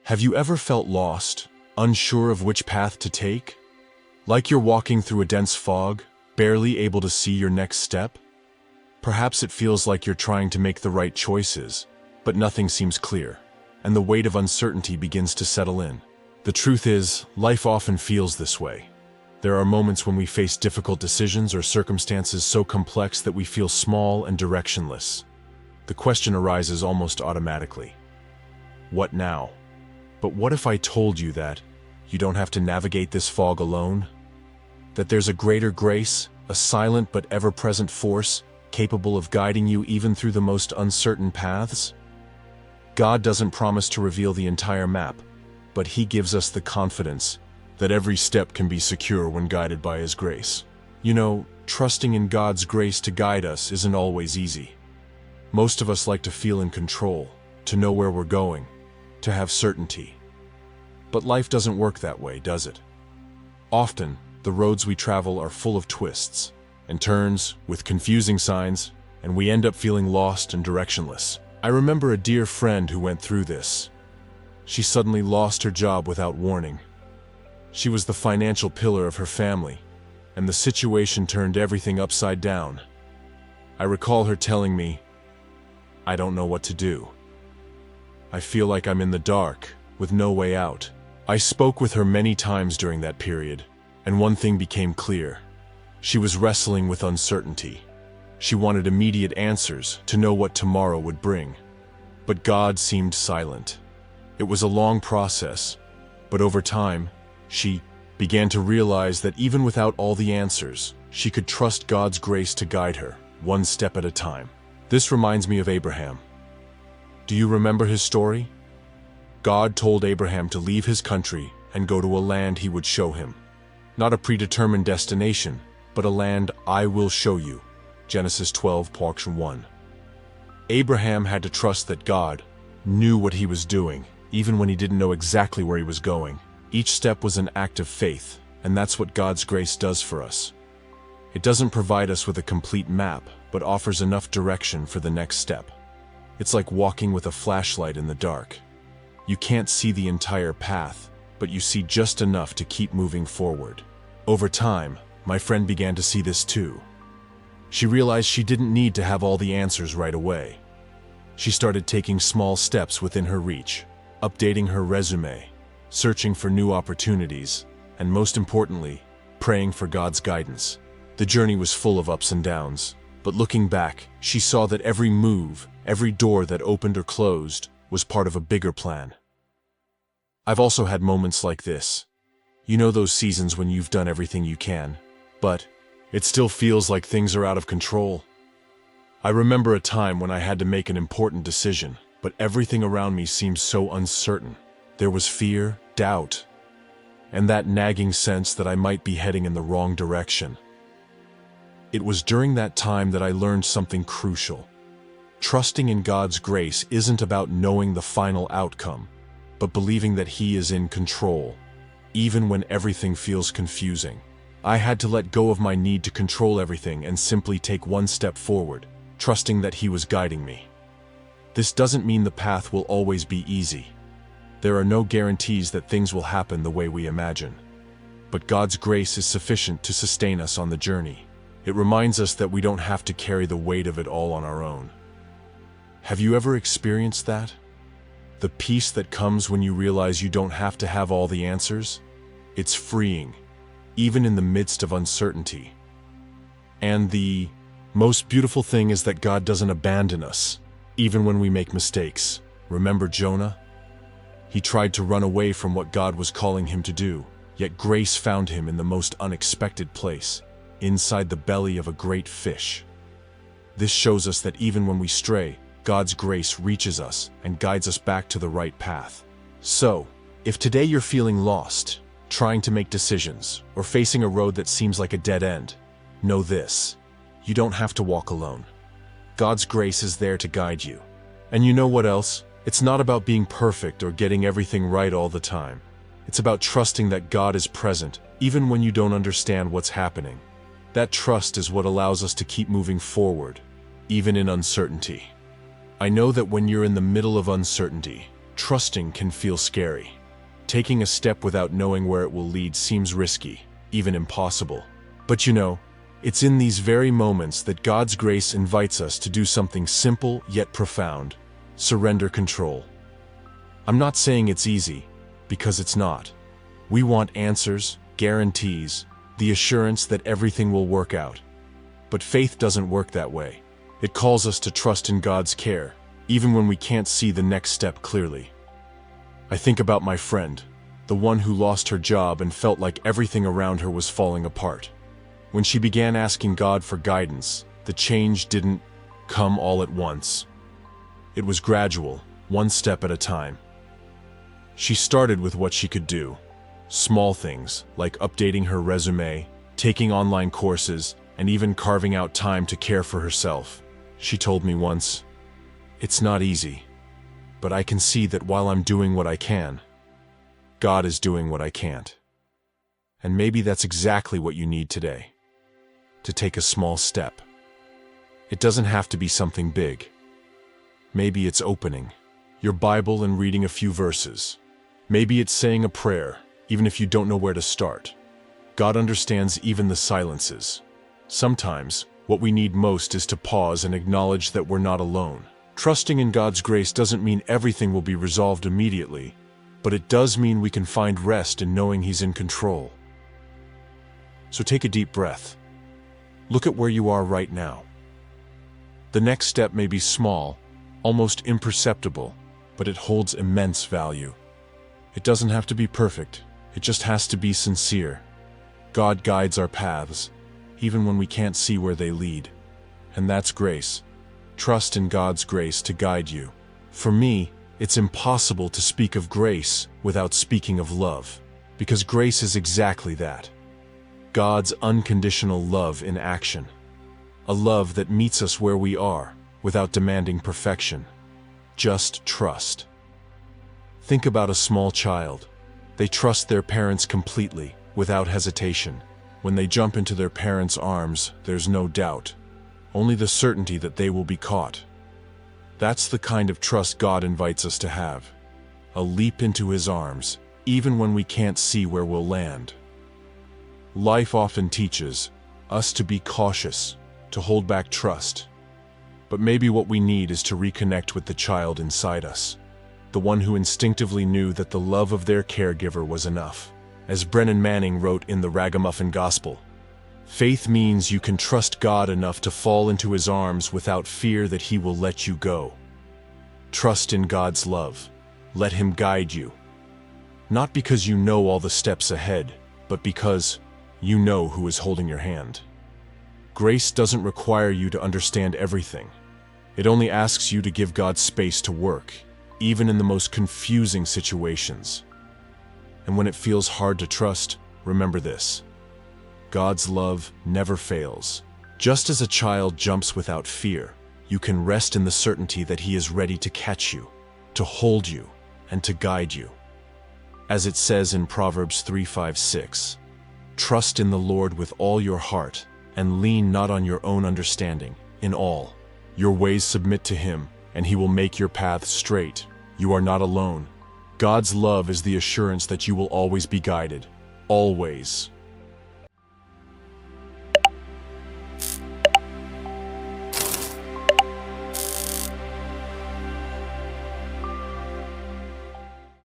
Have you ever felt lost, unsure of which path to take? Like you're walking through a dense fog, barely able to see your next step? Perhaps it feels like you're trying to make the right choices, but nothing seems clear, and the weight of uncertainty begins to settle in. The truth is, life often feels this way. There are moments when we face difficult decisions or circumstances so complex that we feel small and directionless. The question arises almost automatically. What now? But what if I told you that you don't have to navigate this fog alone? That there's a greater grace, a silent but ever-present force, capable of guiding you even through the most uncertain paths? God doesn't promise to reveal the entire map, but He gives us the confidence that every step can be secure when guided by His grace. You know, trusting in God's grace to guide us isn't always easy. Most of us like to feel in control, to know where we're going, to have certainty. But life doesn't work that way, does it? Often, the roads we travel are full of twists and turns with confusing signs, and we end up feeling lost and directionless. I remember a dear friend who went through this. She suddenly lost her job without warning. She was the financial pillar of her family, and the situation turned everything upside down. I recall her telling me, "I don't know what to do. I feel like I'm in the dark, with no way out." I spoke with her many times during that period, and one thing became clear. She was wrestling with uncertainty. She wanted immediate answers to know what tomorrow would bring. But God seemed silent. It was a long process, but over time, she began to realize that even without all the answers, she could trust God's grace to guide her, one step at a time. This reminds me of Abraham. Do you remember his story? God told Abraham to leave his country and go to a land He would show him. Not a predetermined destination, but a land I will show you. Genesis 12:1. Abraham had to trust that God knew what He was doing, even when he didn't know exactly where he was going. Each step was an act of faith, and that's what God's grace does for us. It doesn't provide us with a complete map, but offers enough direction for the next step. It's like walking with a flashlight in the dark. You can't see the entire path, but you see just enough to keep moving forward. Over time, my friend began to see this too. She realized she didn't need to have all the answers right away. She started taking small steps within her reach, updating her resume, searching for new opportunities, and most importantly, praying for God's guidance. The journey was full of ups and downs, but looking back, she saw that every move, every door that opened or closed, was part of a bigger plan. I've also had moments like this. You know those seasons when you've done everything you can, but it still feels like things are out of control. I remember a time when I had to make an important decision, but everything around me seemed so uncertain. There was fear, doubt, and that nagging sense that I might be heading in the wrong direction. It was during that time that I learned something crucial. Trusting in God's grace isn't about knowing the final outcome, but believing that He is in control, even when everything feels confusing. I had to let go of my need to control everything and simply take one step forward, trusting that He was guiding me. This doesn't mean the path will always be easy. There are no guarantees that things will happen the way we imagine. But God's grace is sufficient to sustain us on the journey. It reminds us that we don't have to carry the weight of it all on our own. Have you ever experienced that? The peace that comes when you realize you don't have to have all the answers? It's freeing, even in the midst of uncertainty. And the most beautiful thing is that God doesn't abandon us, even when we make mistakes. Remember Jonah? He tried to run away from what God was calling him to do, yet grace found him in the most unexpected place, inside the belly of a great fish. This shows us that even when we stray, God's grace reaches us and guides us back to the right path. So, if today you're feeling lost, trying to make decisions, or facing a road that seems like a dead end, know this: you don't have to walk alone. God's grace is there to guide you. And you know what else? It's not about being perfect or getting everything right all the time. It's about trusting that God is present, even when you don't understand what's happening. That trust is what allows us to keep moving forward, even in uncertainty. I know that when you're in the middle of uncertainty, trusting can feel scary. Taking a step without knowing where it will lead seems risky, even impossible. But it's in these very moments that God's grace invites us to do something simple yet profound: surrender control. I'm not saying it's easy, because it's not. We want answers, guarantees, the assurance that everything will work out. But faith doesn't work that way. It calls us to trust in God's care, even when we can't see the next step clearly. I think about my friend, the one who lost her job and felt like everything around her was falling apart. When she began asking God for guidance, the change didn't come all at once. It was gradual, one step at a time. She started with what she could do. Small things, like updating her resume, taking online courses, and even carving out time to care for herself. She told me once, "It's not easy, but I can see that while I'm doing what I can, God is doing what I can't." And maybe that's exactly what you need today. To take a small step. It doesn't have to be something big. Maybe it's opening your Bible and reading a few verses. Maybe it's saying a prayer, even if you don't know where to start. God understands even the silences. Sometimes, what we need most is to pause and acknowledge that we're not alone. Trusting in God's grace doesn't mean everything will be resolved immediately, but it does mean we can find rest in knowing He's in control. So take a deep breath. Look at where you are right now. The next step may be small, almost imperceptible, but it holds immense value. It doesn't have to be perfect, it just has to be sincere. God guides our paths, even when we can't see where they lead. And that's grace. Trust in God's grace to guide you. For me, it's impossible to speak of grace without speaking of love, because grace is exactly that. God's unconditional love in action. A love that meets us where we are, without demanding perfection. Just trust. Think about a small child. They trust their parents completely, without hesitation. When they jump into their parents' arms, there's no doubt, only the certainty that they will be caught. That's the kind of trust God invites us to have. A leap into His arms, even when we can't see where we'll land. Life often teaches us to be cautious, to hold back trust. But maybe what we need is to reconnect with the child inside us, the one who instinctively knew that the love of their caregiver was enough. As Brennan Manning wrote in the Ragamuffin Gospel, faith means you can trust God enough to fall into His arms without fear that He will let you go. Trust in God's love. Let Him guide you. Not because you know all the steps ahead, but because you know who is holding your hand. Grace doesn't require you to understand everything. It only asks you to give God space to work, even in the most confusing situations. And when it feels hard to trust, remember this: God's love never fails. Just as a child jumps without fear, you can rest in the certainty that He is ready to catch you, to hold you, and to guide you. As it says in Proverbs 3:5-6, trust in the Lord with all your heart, and lean not on your own understanding. In all your ways submit to Him, and He will make your paths straight. You are not alone. God's love is the assurance that you will always be guided. Always.